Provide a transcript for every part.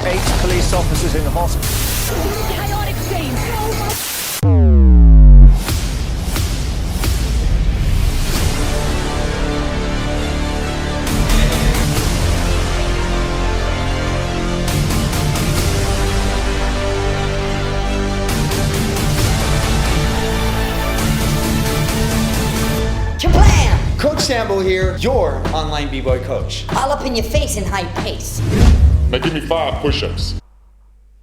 8 police officers in hospital. Chaotic scene. Coach Sambo here, your online b-boy coach. All up in your face in high pace. Now give me 5 push-ups.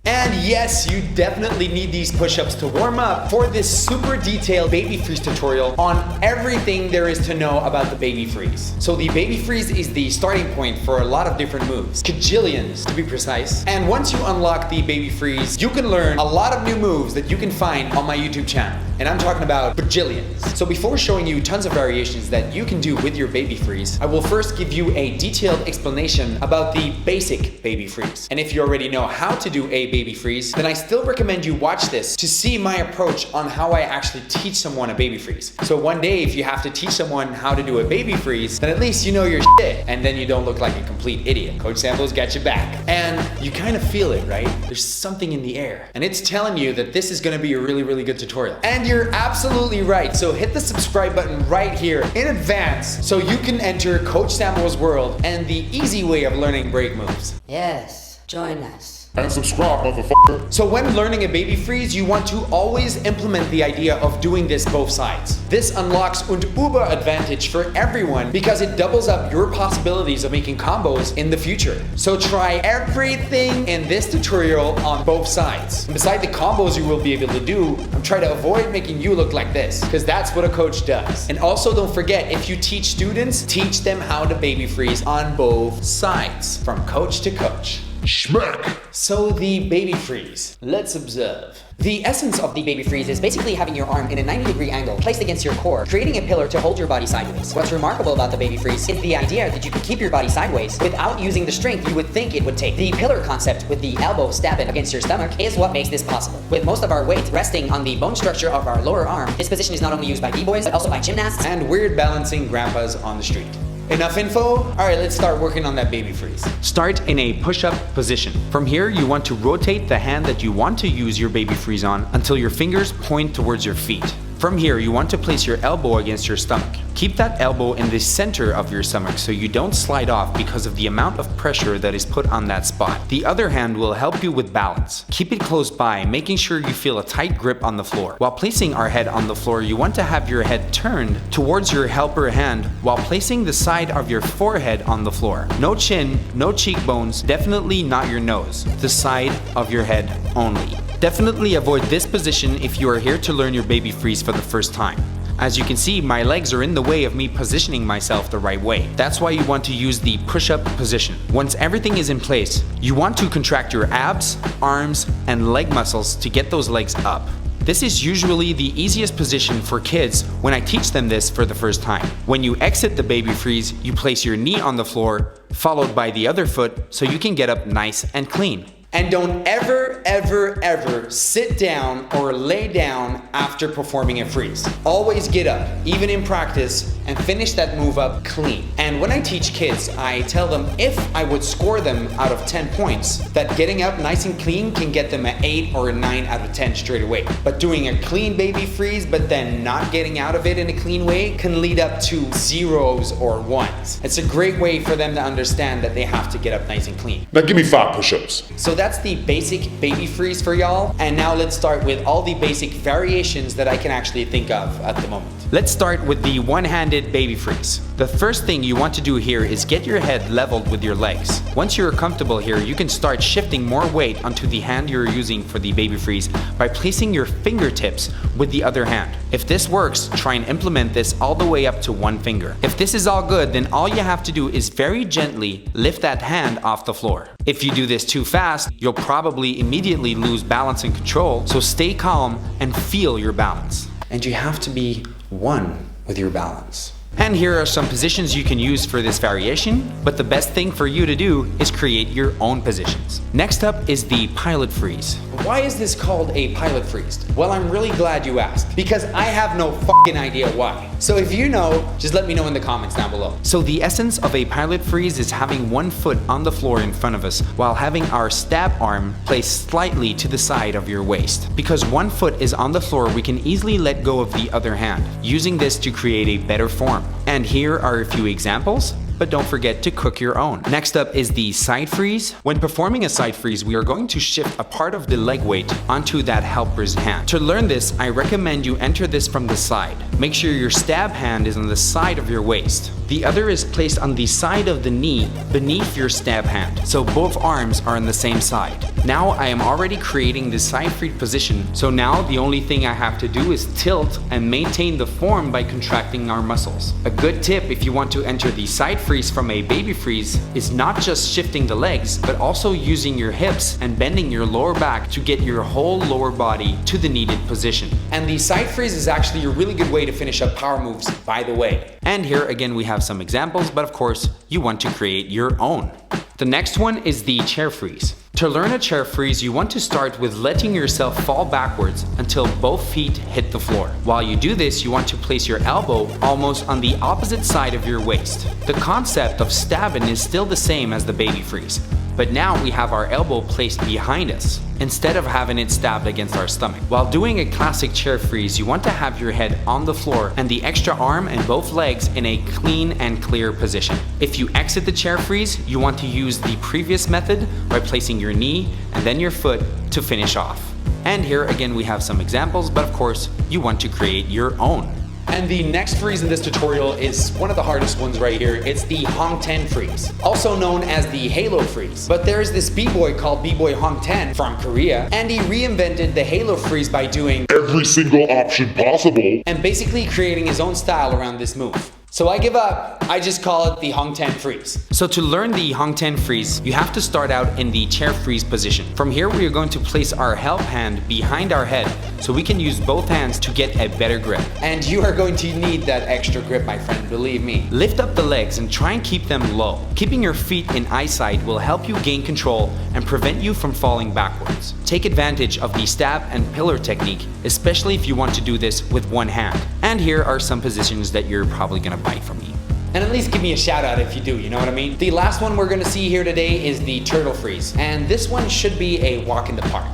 And yes, you definitely need these push-ups to warm up for this super detailed baby freeze tutorial on everything there is to know about the baby freeze. So the baby freeze is the starting point for a lot of different moves, kajillions to be precise. And once you unlock the baby freeze, you can learn a lot of new moves that you can find on my YouTube channel. And I'm talking about bajillions. So before showing you tons of variations that you can do with your baby freeze, I will first give you a detailed explanation about the basic baby freeze. And if you already know how to do a baby freeze, then I still recommend you watch this to see my approach on how I actually teach someone a baby freeze. So one day, if you have to teach someone how to do a baby freeze, then at least you know your shit, and then you don't look like a complete idiot. Coach Sambo's got your back. And you kind of feel it, right? There's something in the air, and it's telling you that this is gonna be a really, really good tutorial. And you're absolutely right. So hit the subscribe button right here in advance so you can enter Coach Sambo's world and the easy way of learning break moves. Yes, join us. And subscribe, motherfucker. So when learning a baby freeze, you want to always implement the idea of doing this both sides. This unlocks an uber advantage for everyone because it doubles up your possibilities of making combos in the future. So try everything in this tutorial on both sides. And beside the combos you will be able to do, I'm trying to avoid making you look like this because that's what a coach does. And also don't forget, if you teach students, teach them how to baby freeze on both sides, from coach to coach. Schmack! So the baby freeze, let's observe. The essence of the baby freeze is basically having your arm in a 90-degree angle placed against your core, creating a pillar to hold your body sideways. What's remarkable about the baby freeze is the idea that you can keep your body sideways without using the strength you would think it would take. The pillar concept with the elbow stabbing against your stomach is what makes this possible. With most of our weight resting on the bone structure of our lower arm, this position is not only used by b-boys, but also by gymnasts and weird balancing grandpas on the street. Enough info? All right, let's start working on that baby freeze. Start in a push-up position. From here, you want to rotate the hand that you want to use your baby freeze on until your fingers point towards your feet. From here, you want to place your elbow against your stomach. Keep that elbow in the center of your stomach so you don't slide off because of the amount of pressure that is put on that spot. The other hand will help you with balance. Keep it close by, making sure you feel a tight grip on the floor. While placing our head on the floor, you want to have your head turned towards your helper hand while placing the side of your forehead on the floor. No chin, no cheekbones, definitely not your nose. The side of your head only. Definitely avoid this position if you are here to learn your baby freeze for the first time. As you can see, my legs are in the way of me positioning myself the right way. That's why you want to use the push-up position. Once everything is in place, you want to contract your abs, arms, and leg muscles to get those legs up. This is usually the easiest position for kids when I teach them this for the first time. When you exit the baby freeze, you place your knee on the floor, followed by the other foot, so you can get up nice and clean. And don't ever, ever, ever sit down or lay down after performing a freeze. Always get up, even in practice, and finish that move up clean. And when I teach kids, I tell them if I would score them out of 10 points, that getting up nice and clean can get them an 8 or a 9 out of 10 straight away. But doing a clean baby freeze, but then not getting out of it in a clean way can lead up to 0s or 1s. It's a great way for them to understand that they have to get up nice and clean. Now give me 5 push-ups. So that's the basic baby freeze for y'all. And now let's start with all the basic variations that I can actually think of at the moment. Let's start with the one-handed baby freeze. The first thing you want to do here is get your head leveled with your legs. Once you're comfortable here, you can start shifting more weight onto the hand you're using for the baby freeze by placing your fingertips with the other hand. If this works, try and implement this all the way up to one finger. If this is all good, then all you have to do is very gently lift that hand off the floor. If you do this too fast, you'll probably immediately lose balance and control, so stay calm and feel your balance. And you have to be one with your balance. And here are some positions you can use for this variation, but the best thing for you to do is create your own positions. Next up is the Pilate freeze. Why is this called a Pilate freeze? Well, I'm really glad you asked, because I have no fucking idea why. So if you know, just let me know in the comments down below. So the essence of a pilot freeze is having one foot on the floor in front of us while having our stab arm placed slightly to the side of your waist. Because one foot is on the floor, we can easily let go of the other hand, using this to create a better form. And here are a few examples, but don't forget to cook your own. Next up is the side freeze. When performing a side freeze, we are going to shift a part of the leg weight onto that helper's hand. To learn this, I recommend you enter this from the side. Make sure your stab hand is on the side of your waist. The other is placed on the side of the knee beneath your stab hand, so both arms are on the same side. Now I am already creating the side freeze position, so now the only thing I have to do is tilt and maintain the form by contracting our muscles. A good tip if you want to enter the side freeze from a baby freeze is not just shifting the legs, but also using your hips and bending your lower back to get your whole lower body to the needed position. And the side freeze is actually a really good way to finish up power moves, by the way. And here again we have some examples, but of course you want to create your own. The next one is the chair freeze. To learn a chair freeze, you want to start with letting yourself fall backwards until both feet hit the floor. While you do this, you want to place your elbow almost on the opposite side of your waist. The concept of stabbing is still the same as the baby freeze, but now we have our elbow placed behind us instead of having it stabbed against our stomach. While doing a classic chair freeze, you want to have your head on the floor and the extra arm and both legs in a clean and clear position. If you exit the chair freeze, you want to use the previous method by placing your knee and then your foot to finish off. And here again we have some examples, but of course you want to create your own. And the next freeze in this tutorial is one of the hardest ones right here. It's the Hong 10 freeze, also known as the Halo freeze. But there's this b-boy called b-boy Hong 10 from Korea, and he reinvented the Halo freeze by doing Every single option possible. and basically creating his own style around this move. So I give up, I just call it the Hong 10 freeze. So to learn the Hong 10 freeze, you have to start out in the chair freeze position. From here we are going to place our help hand behind our head so we can use both hands to get a better grip. And you are going to need that extra grip, my friend, believe me. Lift up the legs and try and keep them low. Keeping your feet in eyesight will help you gain control and prevent you from falling backwards. Take advantage of the stab and pillar technique, especially if you want to do this with one hand. And here are some positions that you're probably gonna bite from me. And at least give me a shout out if you do, you know what I mean? The last one we're gonna see here today is the turtle freeze. And this one should be a walk in the park.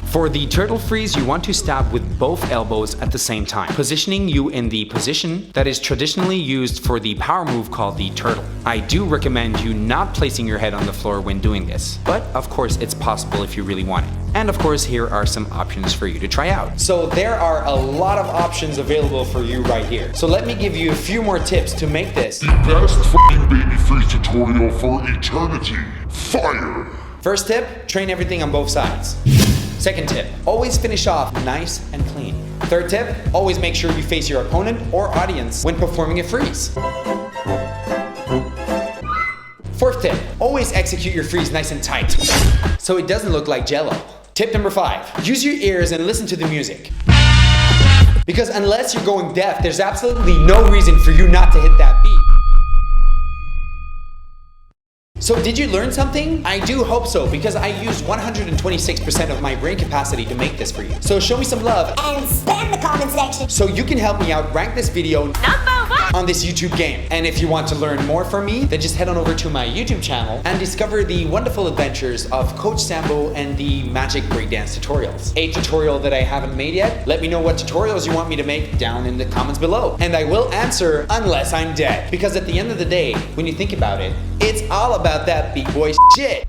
For the turtle freeze, you want to stab with both elbows at the same time, positioning you in the position that is traditionally used for the power move called the turtle. I do recommend you not placing your head on the floor when doing this, but of course it's possible if you really want it. And of course, here are some options for you to try out. So there are a lot of options available for you right here. So let me give you a few more tips to make this The best f***ing baby freeze tutorial for eternity. Fire! First tip, train everything on both sides. Second tip, always finish off nice and clean. Third tip, always make sure you face your opponent or audience when performing a freeze. Fourth tip, always execute your freeze nice and tight so it doesn't look like jello. Tip number 5, use your ears and listen to the music. Because unless you're going deaf, there's absolutely no reason for you not to hit that beat. So did you learn something? I do hope so, because I used 126% of my brain capacity to make this for you. So show me some love And spam the comment section. so you can help me out rank this video #1 on this YouTube game. And if you want to learn more from me, then just head on over to my YouTube channel and discover the wonderful adventures of Coach Sambo and the magic breakdance tutorials. A tutorial that I haven't made yet, let me know what tutorials you want me to make down in the comments below. And I will answer unless I'm dead. Because at the end of the day, when you think about it, it's all about that big boy shit.